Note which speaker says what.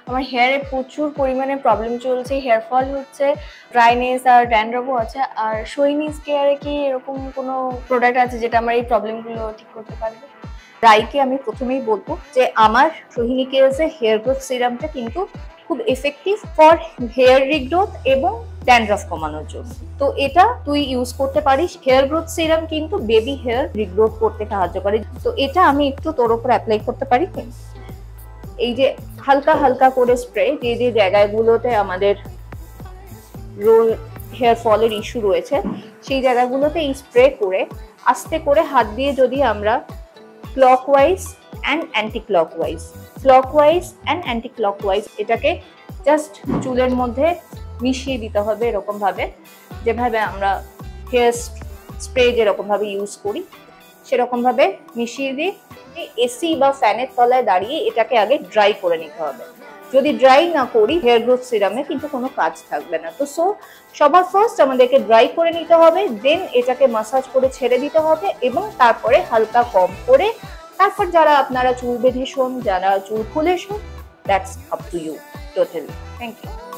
Speaker 1: আমার হেয়ারে প্রচুর পরিমাণে প্রবলেম চলছে, হেয়ার ফল হচ্ছে, ড্রাইনেস আর ড্যান্ড্রফও আছে। আর সোহিনী কেয়ারে কি এরকম কোনো প্রোডাক্ট আছে যেটা আমার এই প্রবলেমগুলো ঠিক করতে পারবে?
Speaker 2: ড্রাইকে আমি প্রথমেই বলবো যে আমার সোহিনী কেয়ারের হেয়ার গ্রোথ সিরামটা কিন্তু খুব এফেক্টিভ ফর হেয়ার রিগ্রোথ এবং ড্যান্ড্রফ কমানোর জন্য। তো এটা তুই ইউজ করতে পারিস। হেয়ার গ্রোথ সিরাম কিন্তু বেবি হেয়ার রিগ্রোথ করতে সাহায্য করে। তো এটা আমি একটু তোর উপর অ্যাপ্লাই করতে পারি। এই যে হালকা হালকা করে স্প্রে, যে যে জায়গাগুলোতে আমাদের রোল হেয়ার ফলের ইস্যু রয়েছে সেই জায়গাগুলোতে এই স্প্রে করে আস্তে করে হাত দিয়ে যদি আমরা ক্লকওয়াইজ অ্যান্ড অ্যান্টি ক্লকওয়াইজ এটাকে জাস্ট চুলের মধ্যে মিশিয়ে দিতে হবে এরকম ভাবে, যেভাবে আমরা হেয়ার স্প্রে যেরকম ভাবে ইউজ করি সেরকম ভাবে মিশিয়ে দিয়ে এসি বা ফ্যানের তলায় দাঁড়িয়ে এটাকে আগে ড্রাই করে নিতে হবে। যদি ড্রাই না করি হেয়ার গ্রোথ সিরামে কিন্তু কোনো কাজ থাকবে না। তো সবার ফার্স্ট আমাদেরকে ড্রাই করে নিতে হবে, দেন এটাকে মাসাজ করে ছেড়ে দিতে হবে এবং তারপরে হালকা কম করে তারপর যারা আপনারা চুল বেঁধে শোন, যারা চুল খুলে শোন, that's up to you totally. Thank you.